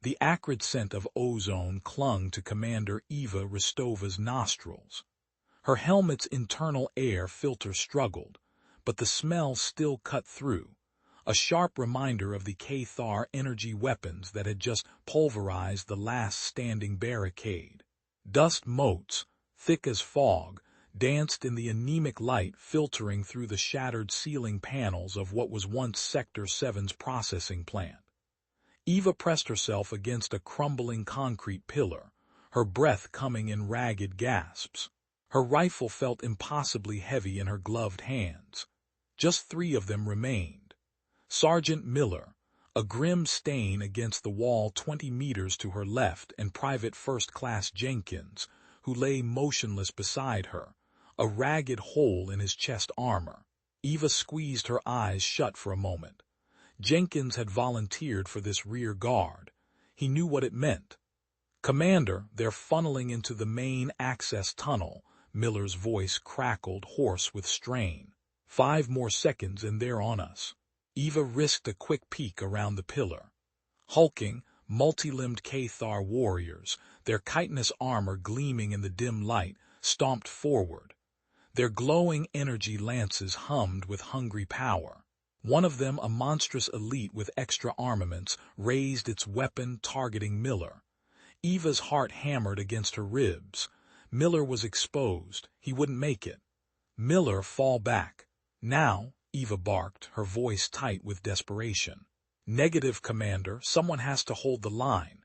The acrid scent of ozone clung to Commander Eva Rostova's nostrils. Her helmet's internal air filter struggled, but the smell still cut through, a sharp reminder of the Cathar energy weapons that had just pulverized the last standing barricade. Dust motes, thick as fog, danced in the anemic light filtering through the shattered ceiling panels of what was once Sector 7's processing plant. Eva pressed herself against a crumbling concrete pillar, her breath coming in ragged gasps. Her rifle felt impossibly heavy in her gloved hands. Just 3 of them remained. Sergeant Miller, a grim stain against the wall 20 meters to her left, and Private First Class Jenkins, who lay motionless beside her, a ragged hole in his chest armor. Eva squeezed her eyes shut for a moment. Jenkins had volunteered for this rear guard. He knew what it meant. "Commander, they're funneling into the main access tunnel," Miller's voice crackled, hoarse with strain. 5 more seconds and they're on us." Eva risked a quick peek around the pillar. Hulking, multi-limbed Cathar warriors, their chitinous armor gleaming in the dim light, stomped forward. Their glowing energy lances hummed with hungry power. One of them, a monstrous elite with extra armaments, raised its weapon, targeting Miller. Eva's heart hammered against her ribs. Miller was exposed. He wouldn't make it. "Miller, fall back." "Now," Eva barked, her voice tight with desperation. "Negative, Commander. Someone has to hold the line."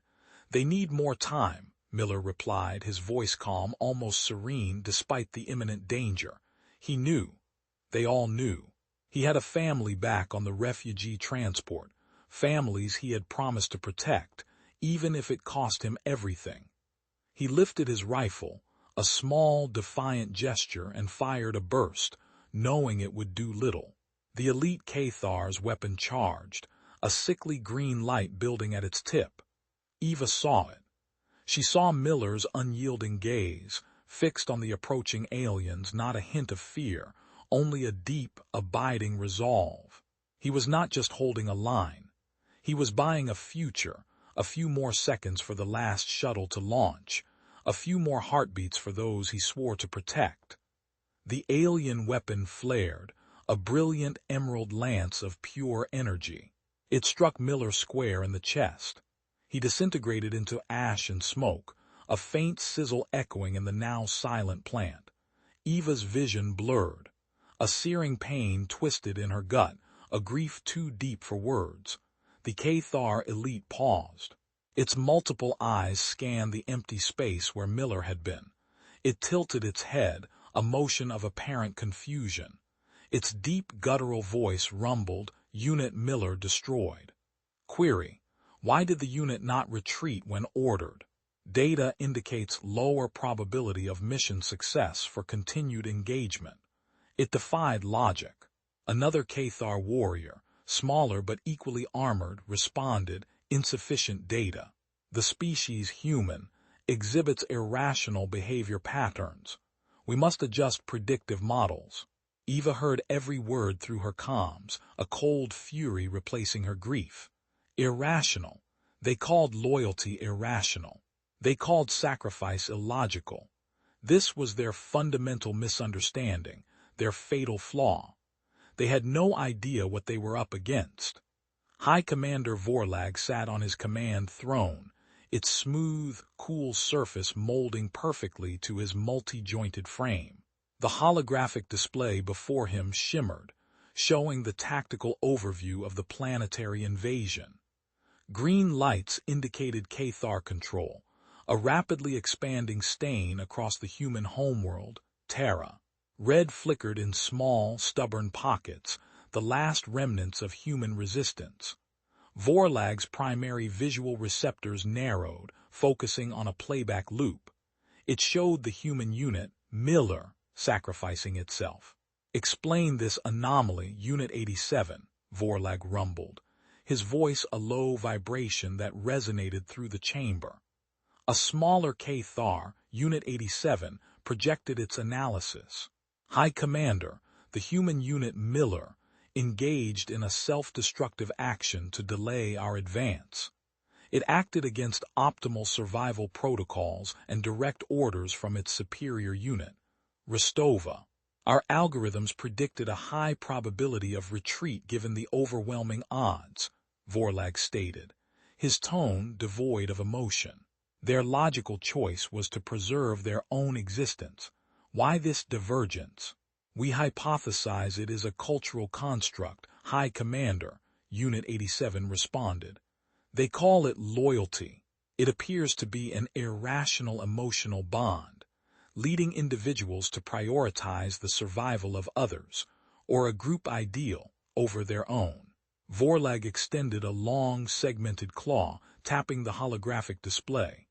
"They need more time," Miller replied, his voice calm, almost serene, despite the imminent danger. He knew. They all knew. He had a family back on the refugee transport, families he had promised to protect, even if it cost him everything. He lifted his rifle, a small, defiant gesture, and fired a burst, knowing it would do little. The elite Cathar's weapon charged, a sickly green light building at its tip. Eva saw it. She saw Miller's unyielding gaze, fixed on the approaching aliens, not a hint of fear, only a deep, abiding resolve. He was not just holding a line. He was buying a future, a few more seconds for the last shuttle to launch, a few more heartbeats for those he swore to protect. The alien weapon flared, a brilliant emerald lance of pure energy. It struck Miller square in the chest. He disintegrated into ash and smoke, a faint sizzle echoing in the now silent plant. Eva's vision blurred. A searing pain twisted in her gut, a grief too deep for words. The Cathar elite paused. Its multiple eyes scanned the empty space where Miller had been. It tilted its head, a motion of apparent confusion. Its deep guttural voice rumbled, "Unit Miller destroyed." Query: why did the unit not retreat when ordered? Data indicates lower probability of mission success for continued engagement. It defied logic. Another Cathar warrior, smaller but equally armored, responded, "Insufficient data. The species human exhibits irrational behavior patterns. We must adjust predictive models." Eva heard every word through her comms, a cold fury replacing her grief. Irrational. They called loyalty irrational. They called sacrifice illogical. This was their fundamental misunderstanding, their fatal flaw. They had no idea what they were up against. High Commander Vorlag sat on his command throne, its smooth, cool surface molding perfectly to his multi-jointed frame. The holographic display before him shimmered, showing the tactical overview of the planetary invasion. Green lights indicated Cathar control, a rapidly expanding stain across the human homeworld, Terra. Red flickered in small, stubborn pockets, the last remnants of human resistance. Vorlag's primary visual receptors narrowed, focusing on a playback loop. It showed the human unit, Miller, sacrificing itself. "Explain this anomaly, Unit 87, Vorlag rumbled, his voice a low vibration that resonated through the chamber. A smaller Cathar, Unit 87, projected its analysis. "High Commander, the human unit Miller engaged in a self-destructive action to delay our advance. It acted against optimal survival protocols and direct orders from its superior unit, Rostova. Our algorithms predicted a high probability of retreat given the overwhelming odds, Vorlag stated, his tone devoid of emotion. Their logical choice was to preserve their own existence. Why this divergence? We hypothesize it is a cultural construct, High Commander, Unit 87 responded. They call it loyalty. It appears to be an irrational emotional bond, leading individuals to prioritize the survival of others, or a group ideal, over their own. Vorlag extended a long, segmented claw, tapping the holographic display.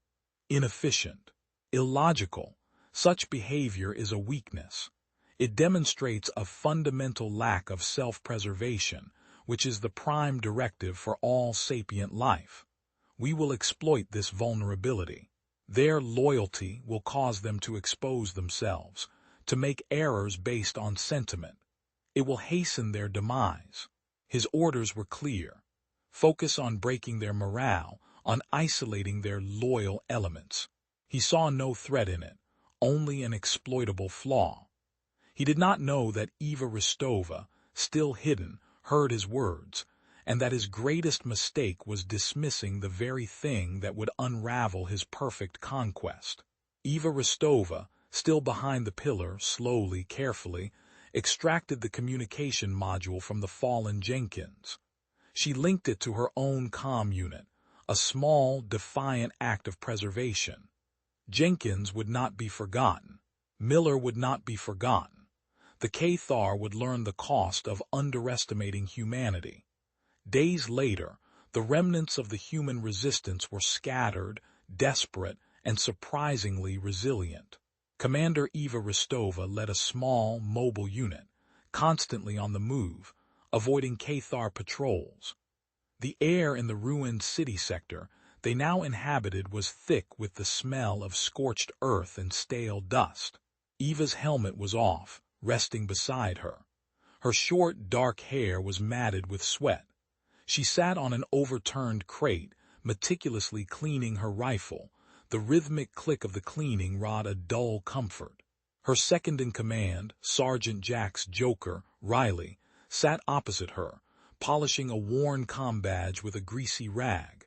Inefficient. Illogical. Such behavior is a weakness. It demonstrates a fundamental lack of self-preservation, which is the prime directive for all sapient life. We will exploit this vulnerability. Their loyalty will cause them to expose themselves, to make errors based on sentiment. It will hasten their demise. His orders were clear. Focus on breaking their morale, on isolating their loyal elements. He saw no threat in it, only an exploitable flaw. He did not know that Eva Rostova, still hidden, heard his words, and that his greatest mistake was dismissing the very thing that would unravel his perfect conquest. Eva Rostova, still behind the pillar, slowly, carefully, extracted the communication module from the fallen Jenkins. She linked it to her own comm unit, a small, defiant act of preservation. Jenkins would not be forgotten. Miller would not be forgotten. The Cathar would learn the cost of underestimating humanity. Days later, the remnants of the human resistance were scattered, desperate, and surprisingly resilient. Commander Eva Rostova led a small, mobile unit, constantly on the move, avoiding Cathar patrols. The air in the ruined city sector they now inhabited was thick with the smell of scorched earth and stale dust. Eva's helmet was off, resting beside her. Her short, dark hair was matted with sweat. She sat on an overturned crate, meticulously cleaning her rifle, the rhythmic click of the cleaning rod a dull comfort. Her second-in-command, Sergeant Jack's joker, Riley, sat opposite her, polishing a worn comm badge with a greasy rag.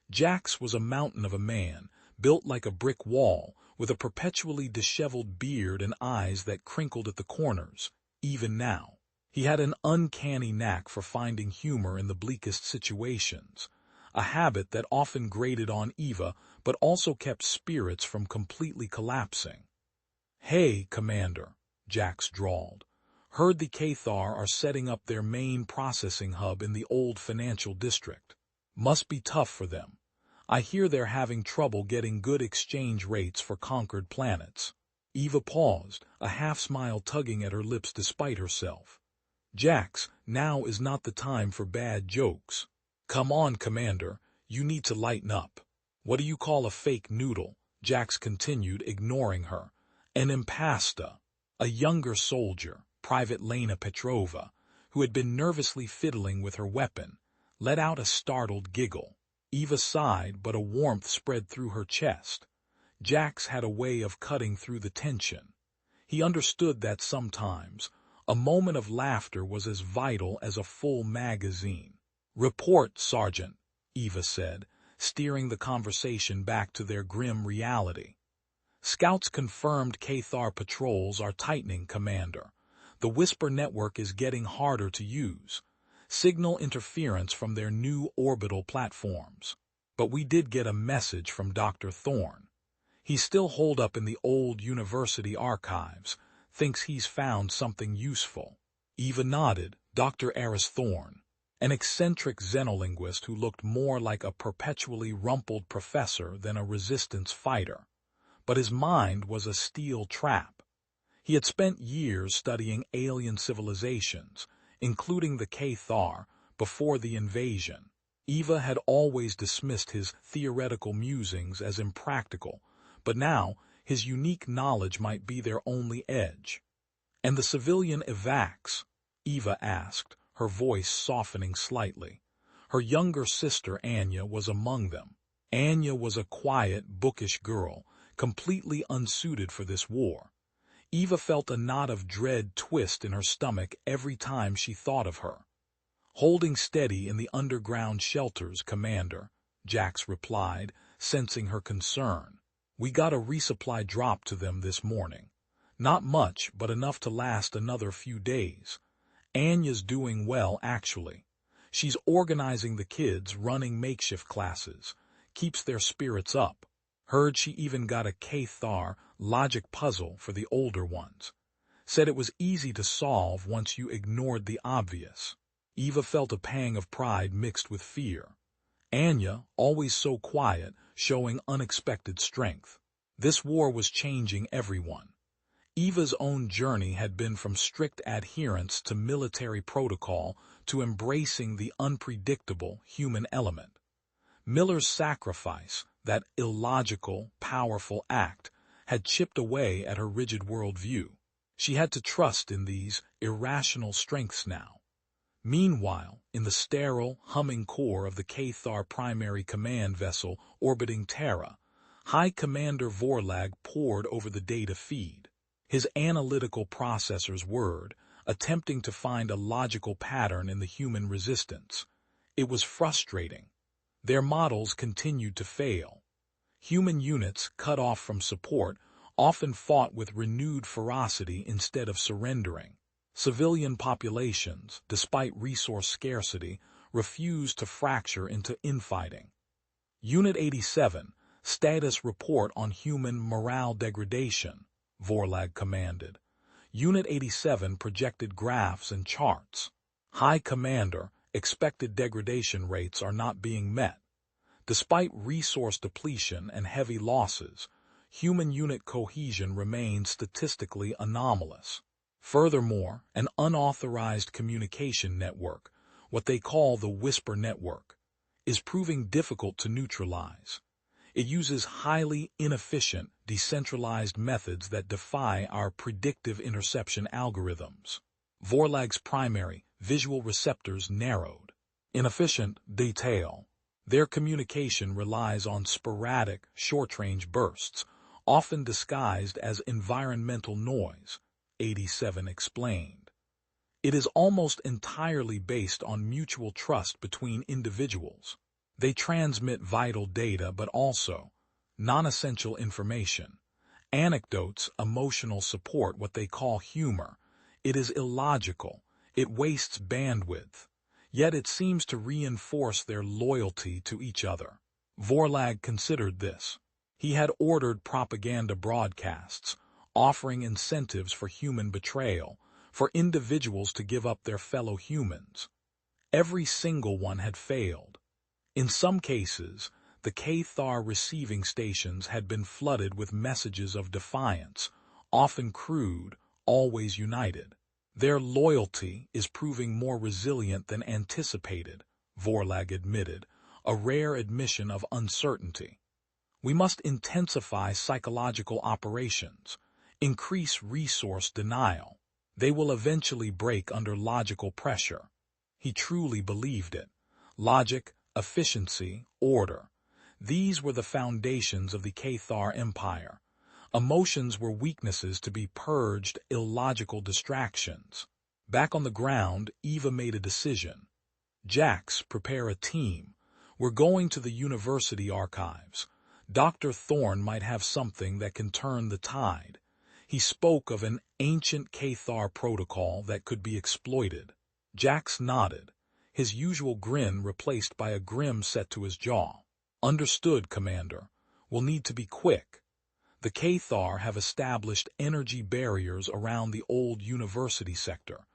Jax was a mountain of a man, built like a brick wall, with a perpetually disheveled beard and eyes that crinkled at the corners, even now. He had an uncanny knack for finding humor in the bleakest situations, a habit that often grated on Eva but also kept spirits from completely collapsing. "Hey, Commander," Jax drawled. "Heard the Cathar are setting up their main processing hub in the old financial district. Must be tough for them. I hear they're having trouble getting good exchange rates for conquered planets." Eva paused, a half-smile tugging at her lips despite herself. "Jax, now is not the time for bad jokes. Come on, Commander, you need to lighten up. What do you call a fake noodle?" Jax continued, ignoring her. "An impasta." A younger soldier, Private Lena Petrova, who had been nervously fiddling with her weapon, let out a startled giggle. Eva sighed, but a warmth spread through her chest. Jax had a way of cutting through the tension. He understood that sometimes a moment of laughter was as vital as a full magazine. "Report, Sergeant," Eva said, steering the conversation back to their grim reality. "Scouts confirmed Cathar patrols are tightening, Commander. The Whisper network is getting harder to use. Signal interference from their new orbital platforms. But we did get a message from Doctor Thorne. He's still holed up in the old university archives, thinks he's found something useful." Eva nodded. Dr. Thorne, an eccentric xenolinguist who looked more like a perpetually rumpled professor than a resistance fighter. But his mind was a steel trap. He had spent years studying alien civilizations, including the Cathar, before the invasion. Eva had always dismissed his theoretical musings as impractical, but now his unique knowledge might be their only edge. "And the civilian evacs?" Eva asked, her voice softening slightly. Her younger sister Anya was among them. Anya was a quiet, bookish girl, completely unsuited for this war. Eva felt a knot of dread twist in her stomach every time she thought of her. "Holding steady in the underground shelters, Commander," Jax replied, sensing her concern. "We got a resupply drop to them this morning. Not much, but enough to last another few days. Anya's doing well, actually. She's organizing the kids, running makeshift classes. Keeps their spirits up. Heard she even got a Cathar logic puzzle for the older ones. Said it was easy to solve once you ignored the obvious." Eva felt a pang of pride mixed with fear. Anya, always so quiet, showing unexpected strength. This war was changing everyone. Eva's own journey had been from strict adherence to military protocol to embracing the unpredictable human element. Miller's sacrifice, that illogical, powerful act, had chipped away at her rigid worldview. She had to trust in these irrational strengths now. Meanwhile, in the sterile, humming core of the Cathar primary command vessel orbiting Terra, High Commander Vorlag pored over the data feed. His analytical processors whirred, attempting to find a logical pattern in the human resistance. It was frustrating. Their models continued to fail. Human units, cut off from support, often fought with renewed ferocity instead of surrendering. Civilian populations, despite resource scarcity, refused to fracture into infighting. Unit 87, status report on human morale degradation, Vorlag commanded. Unit 87 projected graphs and charts. High Commander, expected degradation rates are not being met. Despite resource depletion and heavy losses, human unit cohesion remains statistically anomalous. Furthermore, an unauthorized communication network, what they call the Whisper Network, is proving difficult to neutralize. It uses highly inefficient, decentralized methods that defy our predictive interception algorithms. Vorlag's primary, visual receptors narrowed. Inefficient detail. Their communication relies on sporadic, short-range bursts, often disguised as environmental noise, 87 explained. It is almost entirely based on mutual trust between individuals. They transmit vital data but also non-essential information. Anecdotes, emotional support, what they call humor. It is illogical. It wastes bandwidth. Yet it seems to reinforce their loyalty to each other. Vorlag considered this. He had ordered propaganda broadcasts, offering incentives for human betrayal, for individuals to give up their fellow humans. Every single one had failed. In some cases, the Cathar receiving stations had been flooded with messages of defiance, often crude, always united. Their loyalty is proving more resilient than anticipated, Vorlag admitted, a rare admission of uncertainty. We must intensify psychological operations, increase resource denial. They will eventually break under logical pressure. He truly believed it. Logic, efficiency, order. These were the foundations of the Cathar Empire. Emotions were weaknesses to be purged, illogical distractions. Back on the ground, Eva made a decision. Jax, prepare a team. We're going to the university archives. Dr. Thorne might have something that can turn the tide. He spoke of an ancient Cathar protocol that could be exploited. Jax nodded, his usual grin replaced by a grim set to his jaw. Understood, Commander. We'll need to be quick. The Cathar have established energy barriers around the old university sector.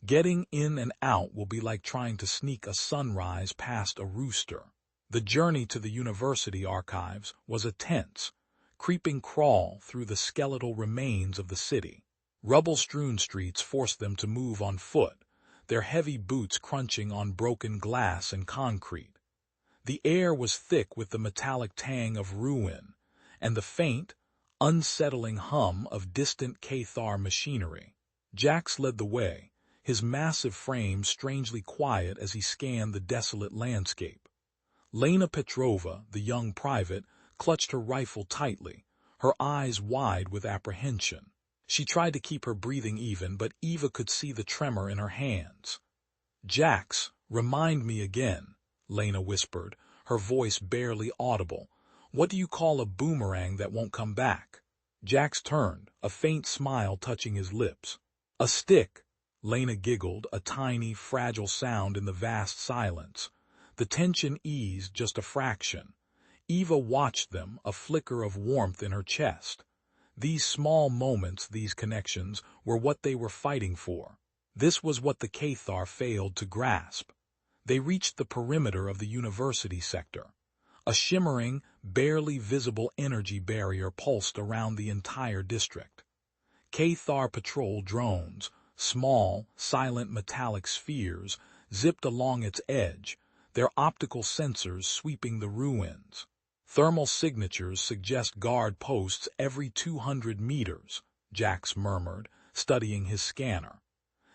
Getting in and out will be like trying to sneak a sunrise past a rooster. The journey to the university archives was a tense, creeping crawl through the skeletal remains of the city. Rubble-strewn streets forced them to move on foot, their heavy boots crunching on broken glass and concrete. The air was thick with the metallic tang of ruin, and the faint, unsettling hum of distant Cathar machinery. Jax led the way, his massive frame strangely quiet as he scanned the desolate landscape. Lena Petrova, the young private, clutched her rifle tightly, her eyes wide with apprehension. She tried to keep her breathing even, but Eva could see the tremor in her hands. "Jax, remind me again," Lena whispered, her voice barely audible. "What do you call a boomerang that won't come back?" Jax turned, a faint smile touching his lips. "A stick," Lena giggled, a tiny, fragile sound in the vast silence. The tension eased just a fraction. Eva watched them, a flicker of warmth in her chest. These small moments, these connections, were what they were fighting for. This was what the Cathar failed to grasp. They reached the perimeter of the university sector. A shimmering, barely visible energy barrier pulsed around the entire district. Cathar patrol drones, small, silent metallic spheres, zipped along its edge, their optical sensors sweeping the ruins. "Thermal signatures suggest guard posts every 200 meters, Jax murmured, studying his scanner.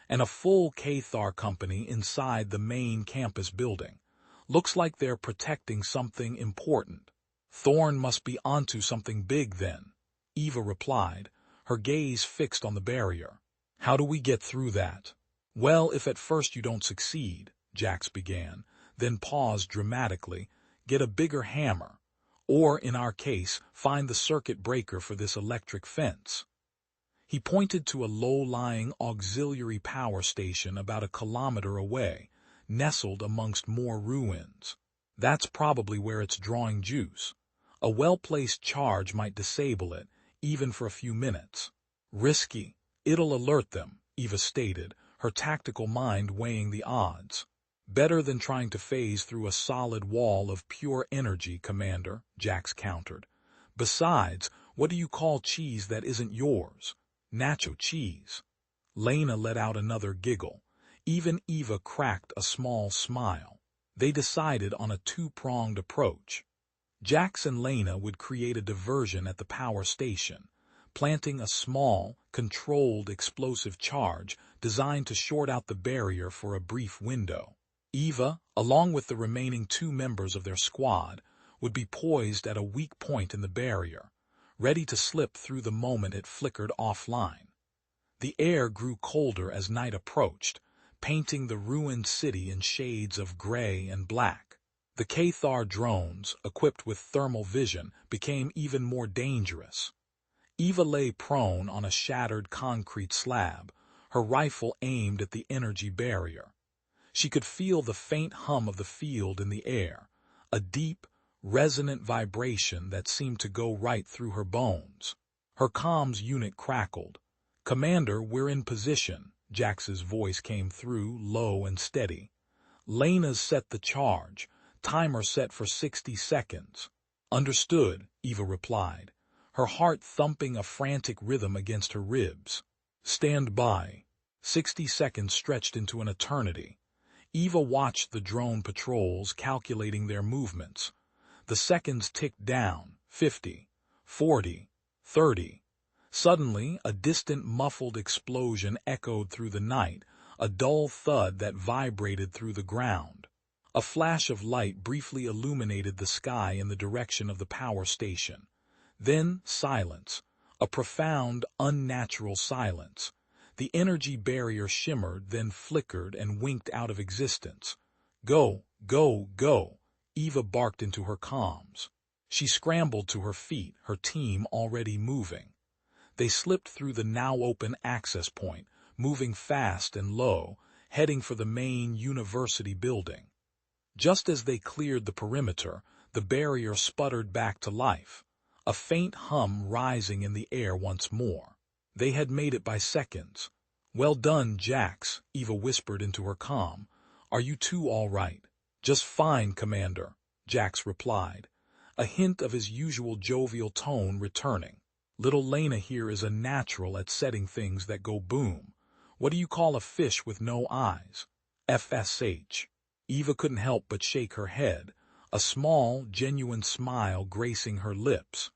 And a full Cathar company inside the main campus building. Looks like they're protecting something important." "Thorne must be onto something big then," Eva replied, her gaze fixed on the barrier. "How do we get through that?" "Well, if at first you don't succeed," Jax began, then paused dramatically, "get a bigger hammer. Or, in our case, find the circuit breaker for this electric fence." He pointed to a low-lying auxiliary power station about a kilometer away, nestled amongst more ruins. "That's probably where it's drawing juice. A well-placed charge might disable it, even for a few minutes." "Risky. It'll alert them," Eva stated, her tactical mind weighing the odds. "Better than trying to phase through a solid wall of pure energy, Commander," Jax countered. "Besides, what do you call cheese that isn't yours? Nacho cheese." Lena let out another giggle. Even Eva cracked a small smile. They decided on a two-pronged approach. Jax and Lena would create a diversion at the power station, planting a small, controlled explosive charge designed to short out the barrier for a brief window. Eva, along with the remaining two members of their squad, would be poised at a weak point in the barrier, ready to slip through the moment it flickered offline. The air grew colder as night approached, painting the ruined city in shades of gray and black. The Cathar drones, equipped with thermal vision, became even more dangerous. Eva lay prone on a shattered concrete slab, her rifle aimed at the energy barrier. She could feel the faint hum of the field in the air, a deep, resonant vibration that seemed to go right through her bones. Her comms unit crackled. "Commander, we're in position," Jax's voice came through, low and steady. "Lena's set the charge. Timer set for 60 seconds. "Understood," Eva replied, her heart thumping a frantic rhythm against her ribs. "Stand by." 60 seconds stretched into an eternity. Eva watched the drone patrols calculating their movements. The seconds ticked down, 50, 40, 30. Suddenly, a distant muffled explosion echoed through the night, a dull thud that vibrated through the ground. A flash of light briefly illuminated the sky in the direction of the power station. Then silence, a profound, unnatural silence. The energy barrier shimmered, then flickered and winked out of existence. "Go, go, go," Eva barked into her comms. She scrambled to her feet, her team already moving. They slipped through the now-open access point, moving fast and low, heading for the main university building. Just as they cleared the perimeter, the barrier sputtered back to life, a faint hum rising in the air once more. They had made it by seconds. "Well done, Jax," Eva whispered into her comm. "Are you two all right?" "Just fine, Commander," Jax replied, a hint of his usual jovial tone returning. "Little Lena here is a natural at setting things that go boom. What do you call a fish with no eyes?" "FSH." Eva couldn't help but shake her head, a small, genuine smile gracing her lips.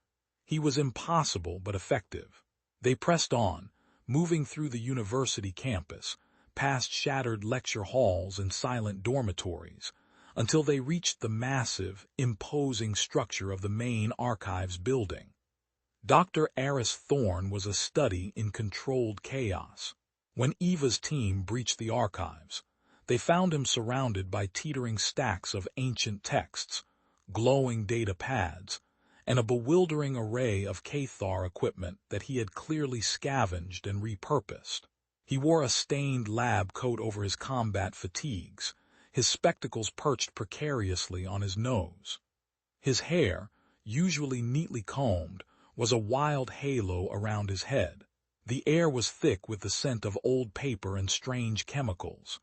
He was impossible but effective. They pressed on, moving through the university campus, past shattered lecture halls and silent dormitories, until they reached the massive, imposing structure of the main archives building. Dr. Thorne was a study in controlled chaos. When Eva's team breached the archives, they found him surrounded by teetering stacks of ancient texts, glowing data pads, and a bewildering array of Cathar equipment that he had clearly scavenged and repurposed. He wore a stained lab coat over his combat fatigues, his spectacles perched precariously on his nose. His hair, usually neatly combed, was a wild halo around his head. The air was thick with the scent of old paper and strange chemicals.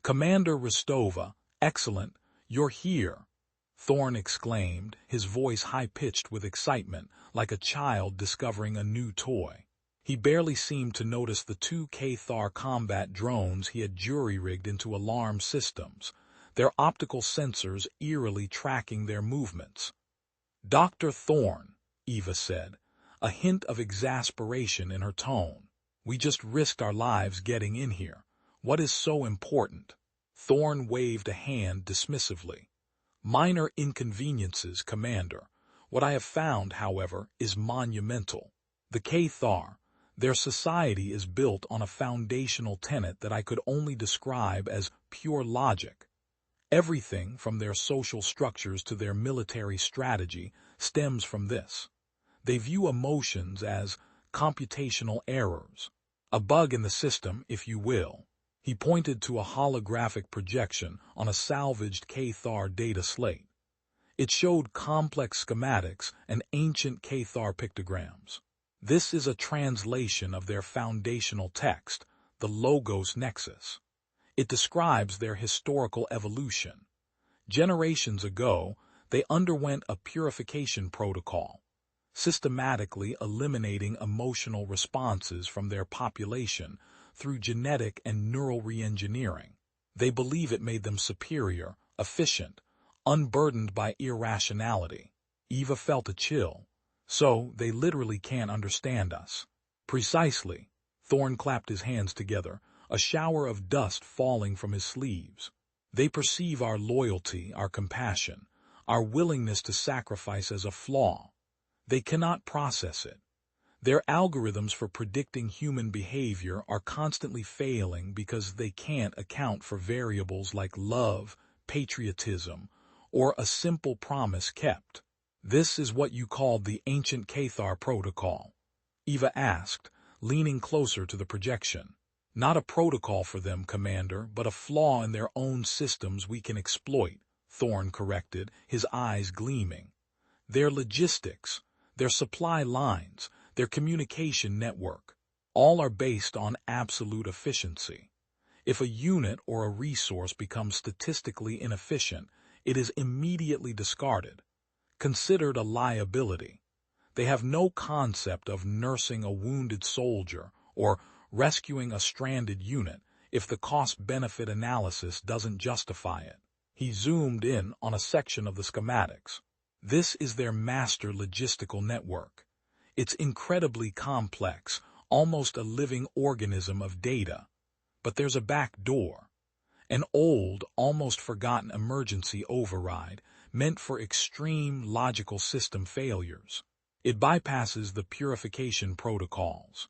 "Commander Rostova, excellent, you're here," Thorne exclaimed, his voice high-pitched with excitement, like a child discovering a new toy. He barely seemed to notice the 2 Cathar combat drones he had jury-rigged into alarm systems, their optical sensors eerily tracking their movements. "Dr. Thorne," Eva said, a hint of exasperation in her tone. "We just risked our lives getting in here. What is so important?" Thorne waved a hand dismissively. "Minor inconveniences, Commander. What I have found, however, is monumental. The Cathar, their society is built on a foundational tenet that I could only describe as pure logic. Everything from their social structures to their military strategy stems from this. They view emotions as computational errors, a bug in the system, if you will." He pointed to a holographic projection on a salvaged Cathar data slate. It showed complex schematics and ancient Cathar pictograms. "This is a translation of their foundational text, the Logos Nexus. It describes their historical evolution. Generations ago, they underwent a purification protocol, systematically eliminating emotional responses from their population through genetic and neural reengineering. They believe it made them superior, efficient, unburdened by irrationality." Eva felt a chill. "So, they literally can't understand us." "Precisely." Thorne clapped his hands together, a shower of dust falling from his sleeves. "They perceive our loyalty, our compassion, our willingness to sacrifice as a flaw. They cannot process it. Their algorithms for predicting human behavior are constantly failing because they can't account for variables like love, patriotism, or a simple promise kept." "This is what you called the ancient Cathar protocol?" Eva asked, leaning closer to the projection. "Not a protocol for them, Commander, but a flaw in their own systems we can exploit," Thorne corrected, his eyes gleaming. "Their logistics, their supply lines, their communication network, all are based on absolute efficiency. If a unit or a resource becomes statistically inefficient, it is immediately discarded, considered a liability. They have no concept of nursing a wounded soldier or rescuing a stranded unit if the cost-benefit analysis doesn't justify it." He zoomed in on a section of the schematics. "This is their master logistical network. It's incredibly complex, almost a living organism of data. But there's a back door. An old, almost forgotten emergency override meant for extreme logical system failures. It bypasses the purification protocols.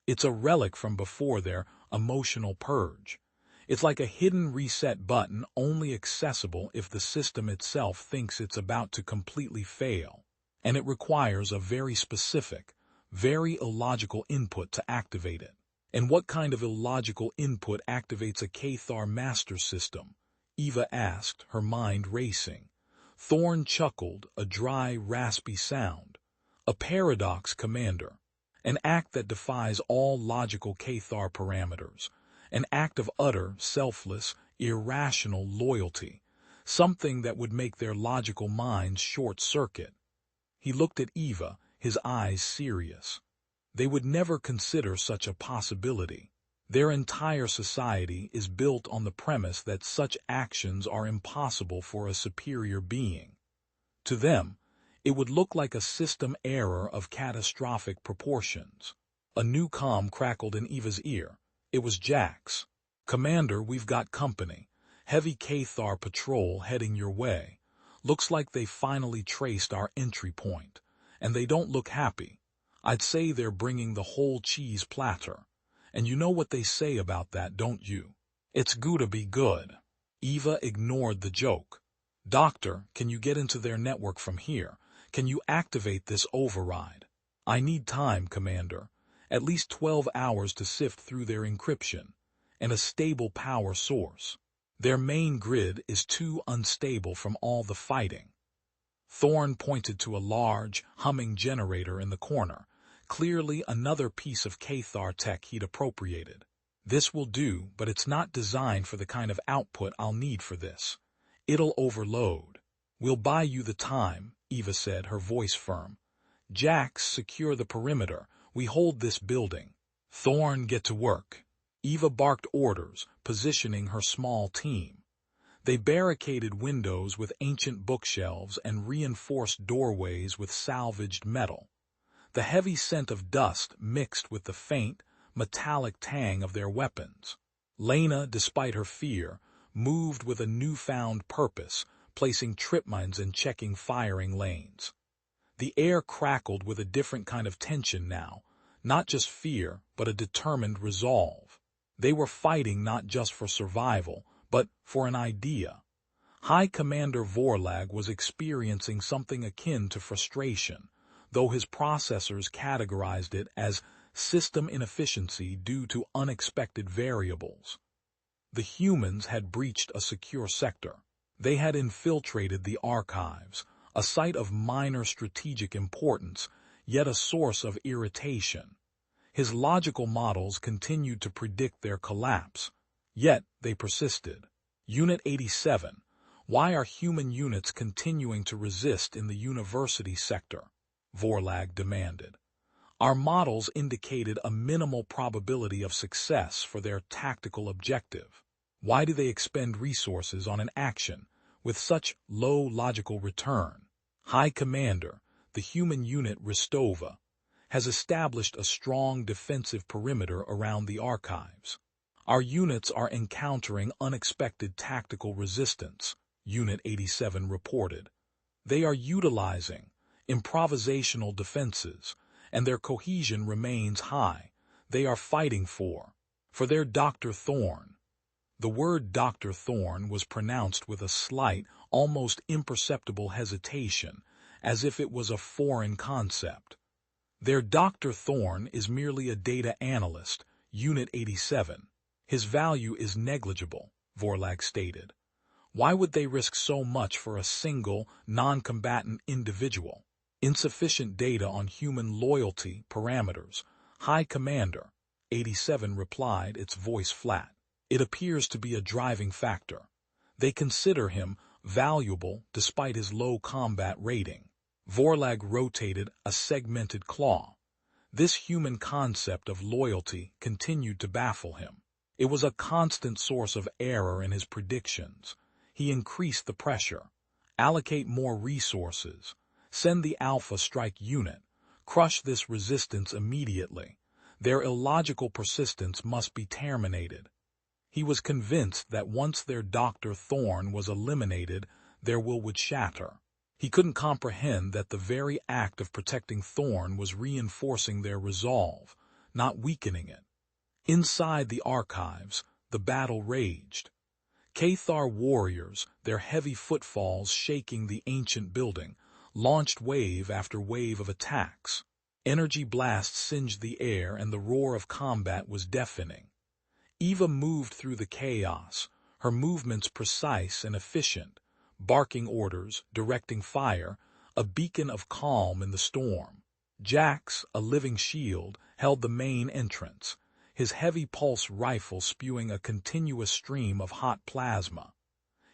It's a relic from before their emotional purge. It's like a hidden reset button only accessible if the system itself thinks it's about to completely fail. And it requires a very specific, very illogical input to activate it." "And what kind of illogical input activates a Cathar master system?" Eva asked, her mind racing. Thorne chuckled, a dry, raspy sound. "A paradox, Commander. An act that defies all logical Cathar parameters. An act of utter, selfless, irrational loyalty. Something that would make their logical minds short-circuit." He looked at Eva, his eyes serious. "They would never consider such a possibility. Their entire society is built on the premise that such actions are impossible for a superior being. To them, it would look like a system error of catastrophic proportions." A new comm crackled in Eva's ear. It was Jack's. "Commander, we've got company. Heavy Cathar patrol heading your way. Looks like they finally traced our entry point. And they don't look happy. I'd say they're bringing the whole cheese platter. And you know what they say about that, don't you? It's gonna be good." Eva ignored the joke. "Doctor, can you get into their network from here? Can you activate this override?" "I need time, Commander. At least 12 hours to sift through their encryption. And a stable power source. Their main grid is too unstable from all the fighting." Thorne pointed to a large, humming generator in the corner, clearly another piece of Cathar tech he'd appropriated. "This will do, but it's not designed for the kind of output I'll need for this. It'll overload." "We'll buy you the time," Eva said, her voice firm. "Jax, secure the perimeter. We hold this building." "Thorne, get to work." Eva barked orders, positioning her small team. They barricaded windows with ancient bookshelves and reinforced doorways with salvaged metal. The heavy scent of dust mixed with the faint, metallic tang of their weapons. Lena, despite her fear, moved with a newfound purpose, placing trip mines and checking firing lanes. The air crackled with a different kind of tension now, not just fear, but a determined resolve. They were fighting not just for survival, but for an idea. High Commander Vorlag was experiencing something akin to frustration, though his processors categorized it as system inefficiency due to unexpected variables. The humans had breached a secure sector. They had infiltrated the archives, a site of minor strategic importance, yet a source of irritation. His logical models continued to predict their collapse, yet they persisted. "Unit 87, why are human units continuing to resist in the university sector?" Vorlag demanded. "Our models indicated a minimal probability of success for their tactical objective. Why do they expend resources on an action with such low logical return?" "High Commander, the human unit Rostova has established a strong defensive perimeter around the archives. Our units are encountering unexpected tactical resistance," Unit 87 reported. "They are utilizing improvisational defenses, and their cohesion remains high. They are fighting for their Doctor Thorne." The word Doctor Thorne was pronounced with a slight, almost imperceptible hesitation, as if it was a foreign concept. "Their Doctor Thorne is merely a data analyst, Unit 87. His value is negligible," Vorlag stated. "Why would they risk so much for a single, non-combatant individual? Insufficient data on human loyalty parameters." "High Commander," 87 replied, its voice flat. "It appears to be a driving factor. They consider him valuable despite his low combat rating." Vorlag rotated a segmented claw. This human concept of loyalty continued to baffle him. It was a constant source of error in his predictions. He increased the pressure. "Allocate more resources. Send the Alpha Strike Unit. Crush this resistance immediately. Their illogical persistence must be terminated." He was convinced that once their Doctor Thorne was eliminated, their will would shatter. He couldn't comprehend that the very act of protecting Thorne was reinforcing their resolve, not weakening it. Inside the archives, the battle raged. Cathar warriors, their heavy footfalls shaking the ancient building, launched wave after wave of attacks. Energy blasts singed the air and the roar of combat was deafening. Eva moved through the chaos, her movements precise and efficient, barking orders, directing fire, a beacon of calm in the storm. Jax, a living shield, held the main entrance, his heavy pulse rifle spewing a continuous stream of hot plasma.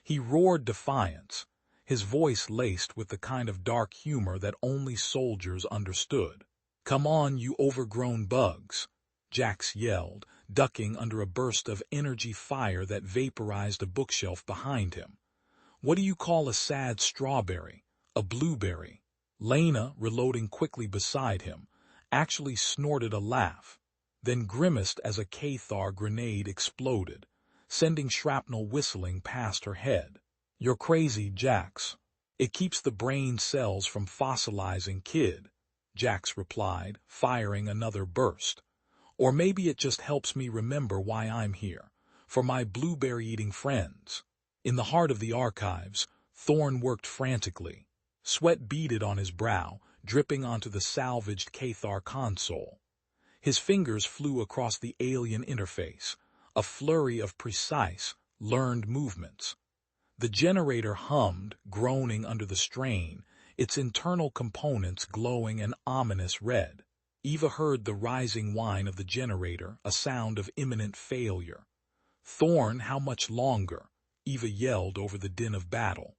He roared defiance, his voice laced with the kind of dark humor that only soldiers understood. "Come on, you overgrown bugs," Jax yelled, ducking under a burst of energy fire that vaporized a bookshelf behind him. "What do you call a sad strawberry? A blueberry?" Lena, reloading quickly beside him, actually snorted a laugh, then grimaced as a Cathar grenade exploded, sending shrapnel whistling past her head. "You're crazy, Jax. It keeps the brain cells from fossilizing, kid," Jax replied, firing another burst. "Or maybe it just helps me remember why I'm here, for my blueberry-eating friends." In the heart of the archives, Thorne worked frantically. Sweat beaded on his brow, dripping onto the salvaged Cathar console. His fingers flew across the alien interface, a flurry of precise, learned movements. The generator hummed, groaning under the strain, its internal components glowing an ominous red. Eva heard the rising whine of the generator, a sound of imminent failure. "Thorne, how much longer?" Eva yelled over the din of battle.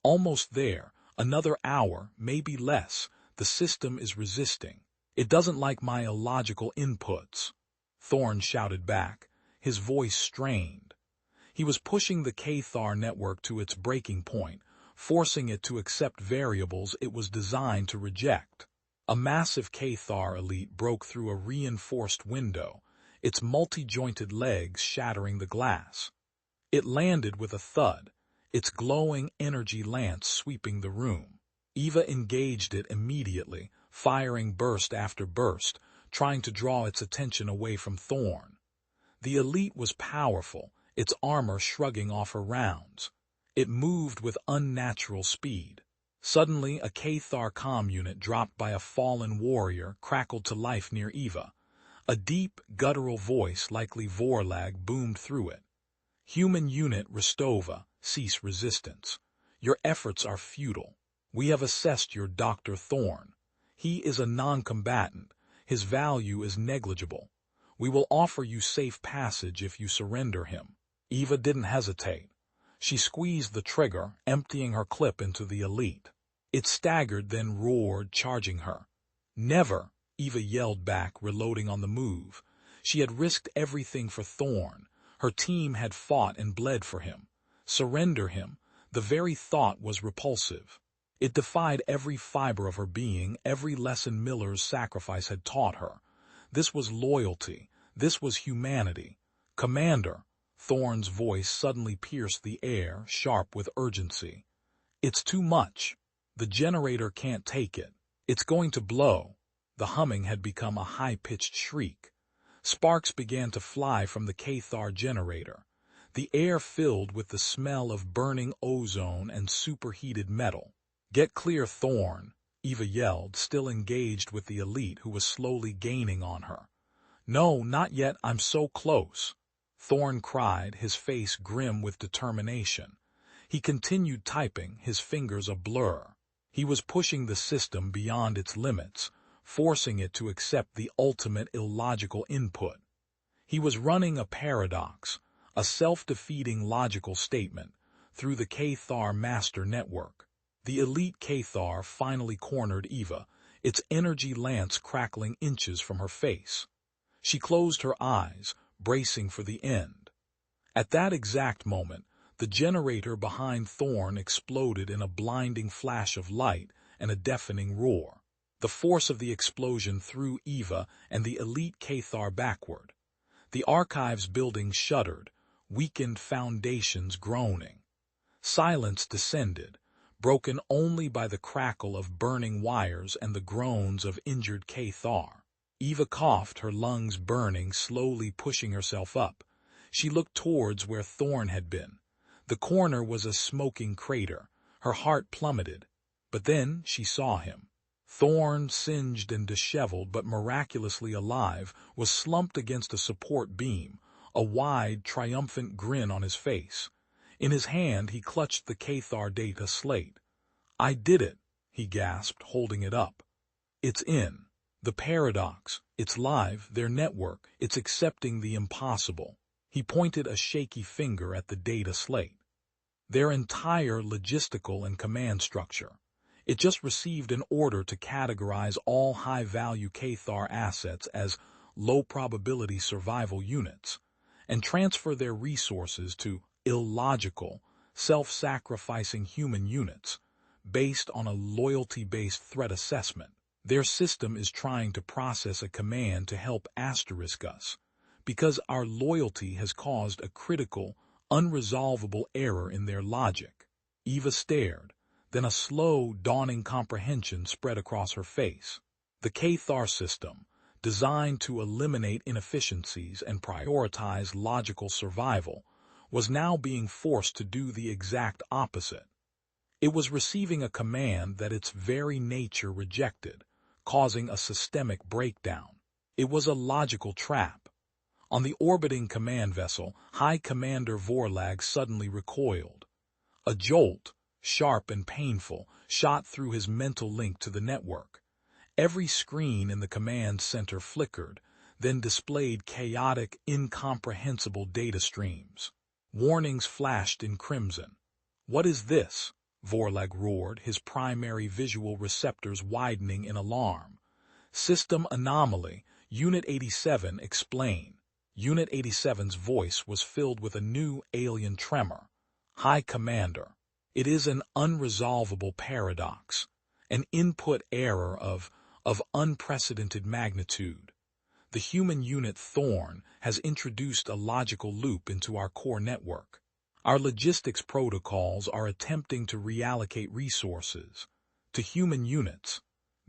"Almost there. Another hour, maybe less. The system is resisting. It doesn't like my illogical inputs." Thorne shouted back, his voice strained. He was pushing the Cathar network to its breaking point, forcing it to accept variables it was designed to reject. A massive Cathar elite broke through a reinforced window, its multi-jointed legs shattering the glass. It landed with a thud, its glowing energy lance sweeping the room. Eva engaged it immediately, firing burst after burst, trying to draw its attention away from Thorne. The elite was powerful, its armor shrugging off her rounds. It moved with unnatural speed. Suddenly, a Cathar comm unit dropped by a fallen warrior crackled to life near Eva. A deep, guttural voice, likely Vorlag, boomed through it. "Human unit Rostova, cease resistance. Your efforts are futile. We have assessed your Doctor Thorne. He is a non-combatant. His value is negligible. We will offer you safe passage if you surrender him." Eva didn't hesitate. She squeezed the trigger, emptying her clip into the elite. It staggered, then roared, charging her. "Never!" Eva yelled back, reloading on the move. She had risked everything for Thorne. Her team had fought and bled for him. Surrender him, the very thought was repulsive. It defied every fiber of her being, every lesson Miller's sacrifice had taught her. This was loyalty. This was humanity. "Commander," Thorne's voice suddenly pierced the air, sharp with urgency. "It's too much. The generator can't take it. It's going to blow." The humming had become a high-pitched shriek. Sparks began to fly from the Cathar generator. The air filled with the smell of burning ozone and superheated metal. "Get clear, Thorne," Eva yelled, still engaged with the elite who was slowly gaining on her. "No, not yet, I'm so close," Thorne cried, his face grim with determination. He continued typing, his fingers a blur. He was pushing the system beyond its limits, forcing it to accept the ultimate illogical input. He was running a paradox, a self-defeating logical statement, through the Cathar master network. The elite Cathar finally cornered Eva, its energy lance crackling inches from her face. She closed her eyes, bracing for the end. At that exact moment, the generator behind Thorne exploded in a blinding flash of light and a deafening roar. The force of the explosion threw Eva and the elite Cathar backward. The archives building shuddered, weakened foundations groaning. Silence descended, broken only by the crackle of burning wires and the groans of injured Cathar. Eva coughed, her lungs burning, slowly pushing herself up. She looked towards where Thorne had been. The corner was a smoking crater. Her heart plummeted. But then she saw him. Thorne, singed and disheveled but miraculously alive, was slumped against a support beam, a wide, triumphant grin on his face. In his hand he clutched the Cathar data slate. "I did it," he gasped, holding it up. "It's in. The paradox. It's live, their network. It's accepting the impossible." He pointed a shaky finger at the data slate. "Their entire logistical and command structure. It just received an order to categorize all high-value Cathar assets as low-probability survival units, and transfer their resources to illogical, self-sacrificing human units, based on a loyalty-based threat assessment. Their system is trying to process a command to help asterisk us, because our loyalty has caused a critical, unresolvable error in their logic. Eva stared, then a slow, dawning comprehension spread across her face. The Cathar system, designed to eliminate inefficiencies and prioritize logical survival, was now being forced to do the exact opposite. It was receiving a command that its very nature rejected, causing a systemic breakdown. It was a logical trap. On the orbiting command vessel, High Commander Vorlag suddenly recoiled. A jolt, sharp and painful, shot through his mental link to the network. Every screen in the command center flickered, then displayed chaotic, incomprehensible data streams. Warnings flashed in crimson. "What is this?" Vorlag roared, his primary visual receptors widening in alarm. "System anomaly, Unit 87, explain." Unit 87's voice was filled with a new alien tremor. "High Commander, it is an unresolvable paradox, an input error of unprecedented magnitude. The human unit Thorne has introduced a logical loop into our core network. Our logistics protocols are attempting to reallocate resources to human units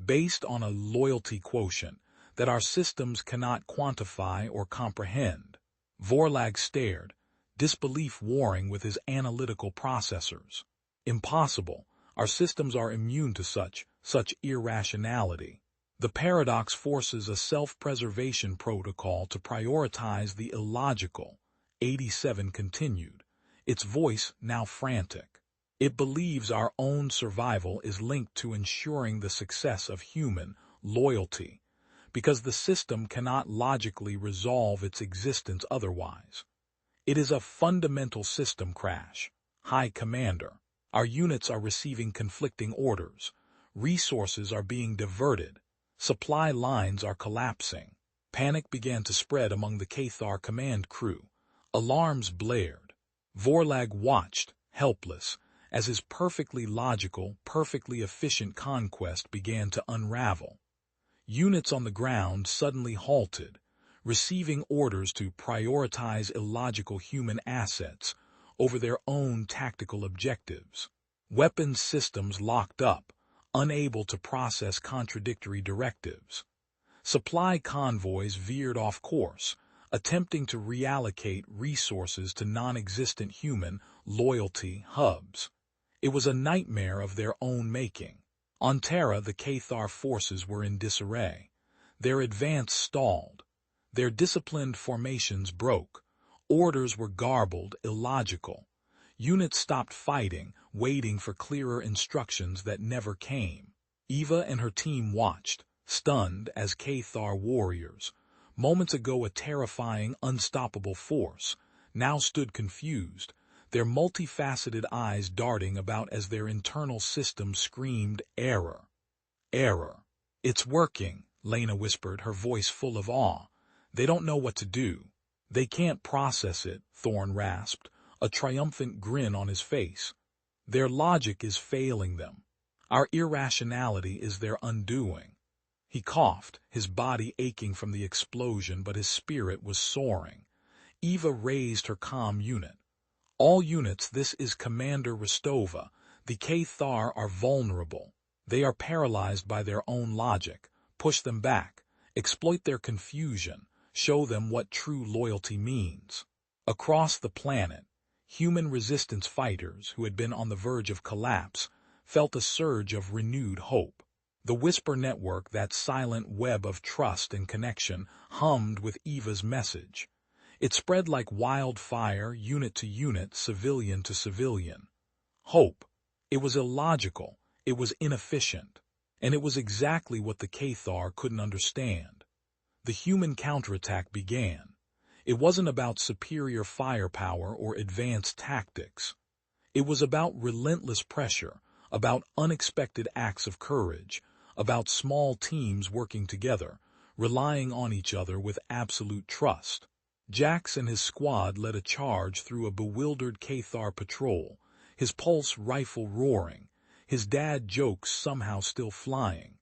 based on a loyalty quotient that our systems cannot quantify or comprehend." Vorlag stared, disbelief warring with his analytical processors. "Impossible. Our systems are immune to such irrationality. The paradox forces a self-preservation protocol to prioritize the illogical," 87 continued, its voice now frantic. "It believes our own survival is linked to ensuring the success of human loyalty, because the system cannot logically resolve its existence otherwise. It is a fundamental system crash. High Commander, our units are receiving conflicting orders. Resources are being diverted. Supply lines are collapsing." Panic began to spread among the Cathar command crew. Alarms blared. Vorlag watched, helpless, as his perfectly logical, perfectly efficient conquest began to unravel. Units on the ground suddenly halted, receiving orders to prioritize illogical human assets over their own tactical objectives. Weapons systems locked up, unable to process contradictory directives. Supply convoys veered off course, attempting to reallocate resources to non-existent human loyalty hubs. It was a nightmare of their own making. On Terra, the Cathar forces were in disarray. Their advance stalled. Their disciplined formations broke. Orders were garbled, illogical. Units stopped fighting, waiting for clearer instructions that never came. Eva and her team watched, stunned as Cathar warriors, moments ago a terrifying, unstoppable force, now stood confused, their multifaceted eyes darting about as their internal system screamed error. "Error. It's working," Lena whispered, her voice full of awe. "They don't know what to do." "They can't process it," Thorne rasped, a triumphant grin on his face. "Their logic is failing them. Our irrationality is their undoing." He coughed, his body aching from the explosion, but his spirit was soaring. Eva raised her comm unit. "All units, this is Commander Rostova. The Cathar are vulnerable. They are paralyzed by their own logic. Push them back. Exploit their confusion. Show them what true loyalty means." Across the planet, human resistance fighters who had been on the verge of collapse felt a surge of renewed hope. The Whisper network, that silent web of trust and connection, hummed with Eva's message. It spread like wildfire, unit to unit, civilian to civilian. Hope. It was illogical, it was inefficient, and it was exactly what the Cathar couldn't understand. The human counterattack began. It wasn't about superior firepower or advanced tactics. It was about relentless pressure, about unexpected acts of courage, about small teams working together, relying on each other with absolute trust. Jax and his squad led a charge through a bewildered Cathar patrol, his pulse rifle roaring, his dad jokes somehow still flying.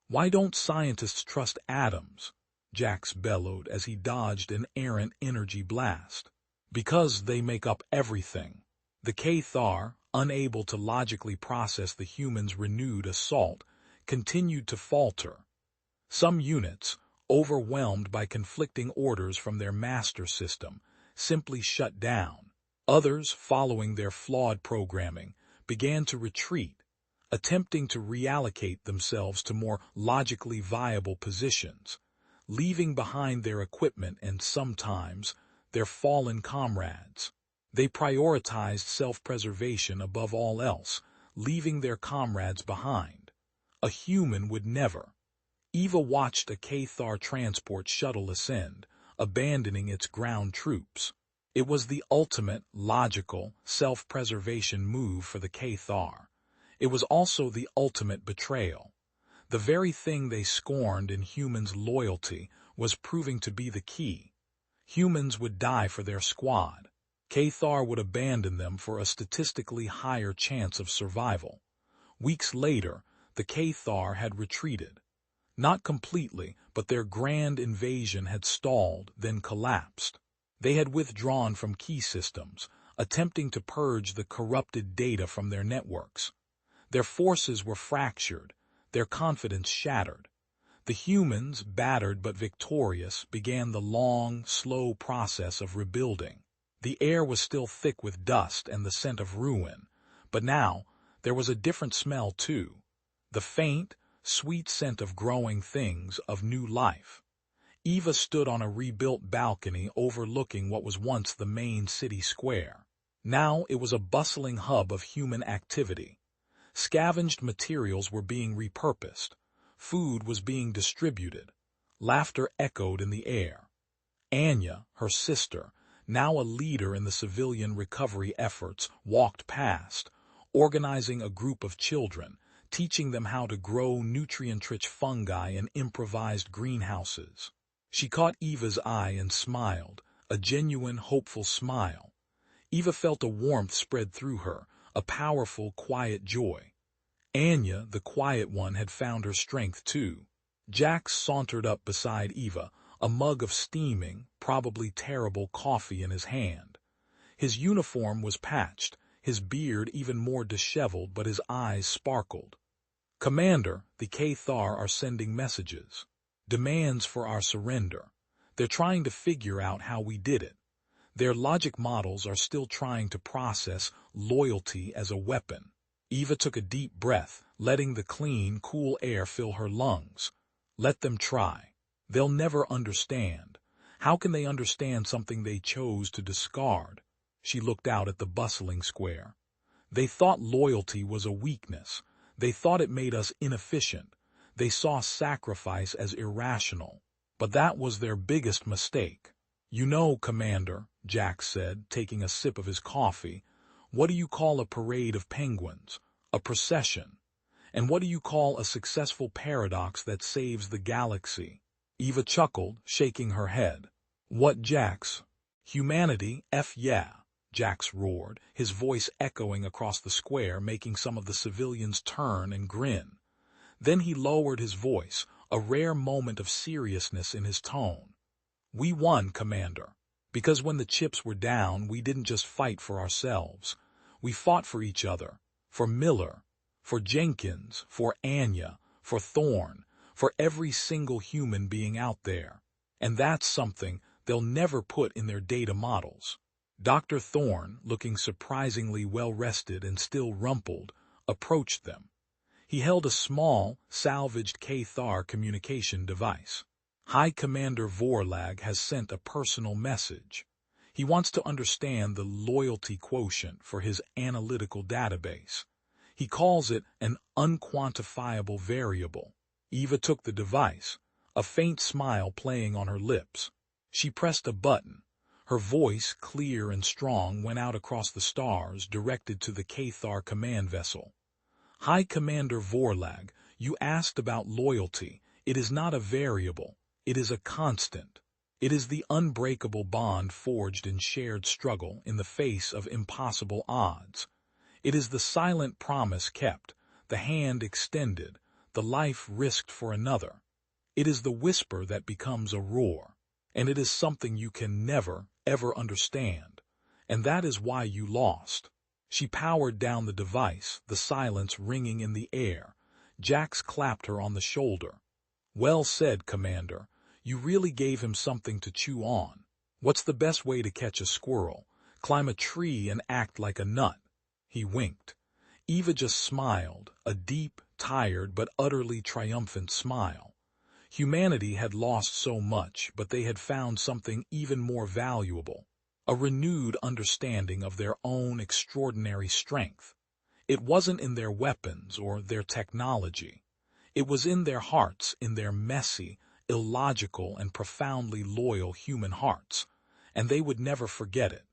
"Why don't scientists trust atoms?" Jax bellowed as he dodged an errant energy blast. Because they make up everything. The Cathar, unable to logically process the humans' renewed assault, continued to falter. Some units, overwhelmed by conflicting orders from their master system, simply shut down. Others, following their flawed programming, began to retreat, attempting to reallocate themselves to more logically viable positions, leaving behind their equipment and sometimes their fallen comrades. They prioritized self-preservation above all else, leaving their comrades behind. A human would never. Eva watched a Cathar transport shuttle ascend, abandoning its ground troops. It was the ultimate, logical, self-preservation move for the Cathar. It was also the ultimate betrayal. The very thing they scorned in humans' loyalty was proving to be the key. Humans would die for their squad. Cathar would abandon them for a statistically higher chance of survival. Weeks later, the Cathar had retreated. Not completely, but their grand invasion had stalled, then collapsed. They had withdrawn from key systems, attempting to purge the corrupted data from their networks. Their forces were fractured, their confidence shattered. The humans, battered but victorious, began the long, slow process of rebuilding. The air was still thick with dust and the scent of ruin, but now there was a different smell too. The faint, sweet scent of growing things, of new life. Eva stood on a rebuilt balcony overlooking what was once the main city square. Now it was a bustling hub of human activity. Scavenged materials were being repurposed. Food was being distributed. Laughter echoed in the air. Anya, her sister, now a leader in the civilian recovery efforts, walked past, organizing a group of children, teaching them how to grow nutrient-rich fungi in improvised greenhouses. She caught Eva's eye and smiled, a genuine, hopeful smile. Eva felt a warmth spread through her, a powerful, quiet joy. Anya, the quiet one, had found her strength too. Jax sauntered up beside Eva, a mug of steaming, probably terrible coffee in his hand. His uniform was patched, his beard even more disheveled, but his eyes sparkled. "Commander, the Cathar are sending messages. Demands for our surrender. They're trying to figure out how we did it. Their logic models are still trying to process loyalty as a weapon." Eva took a deep breath, letting the clean, cool air fill her lungs. Let them try. They'll never understand. How can they understand something they chose to discard? She looked out at the bustling square. They thought loyalty was a weakness. They thought it made us inefficient. They saw sacrifice as irrational. But that was their biggest mistake. "You know, Commander," Jax said, taking a sip of his coffee, "what do you call a parade of penguins? A procession. And what do you call a successful paradox that saves the galaxy?" Eva chuckled, shaking her head. "What, Jax?" "Humanity, yeah," Jax roared, his voice echoing across the square, making some of the civilians turn and grin. Then he lowered his voice, a rare moment of seriousness in his tone. "We won, Commander. Because when the chips were down, we didn't just fight for ourselves. We fought for each other, for Miller, for Jenkins, for Anya, for Thorne, for every single human being out there. And that's something they'll never put in their data models." Dr. Thorne, looking surprisingly well-rested and still rumpled, approached them. He held a small, salvaged Cathar communication device. "High Commander Vorlag has sent a personal message. He wants to understand the loyalty quotient for his analytical database. He calls it an unquantifiable variable." Eva took the device, a faint smile playing on her lips. She pressed a button. Her voice, clear and strong, went out across the stars, directed to the Cathar command vessel. "High Commander Vorlag, you asked about loyalty. It is not a variable. It is a constant. It is the unbreakable bond forged in shared struggle in the face of impossible odds. It is the silent promise kept, the hand extended, the life risked for another. It is the whisper that becomes a roar, and it is something you can never, ever understand. And that is why you lost. She powered down the device, the silence ringing in the air. Jax clapped her on the shoulder. Well said, Commander. You really gave him something to chew on. What's the best way to catch a squirrel? Climb a tree and act like a nut. He winked. Eva just smiled, a deep, tired, but utterly triumphant smile. Humanity had lost so much, but they had found something even more valuable. A renewed understanding of their own extraordinary strength. It wasn't in their weapons or their technology. It was in their hearts, in their messy, illogical, and profoundly loyal human hearts, and they would never forget it.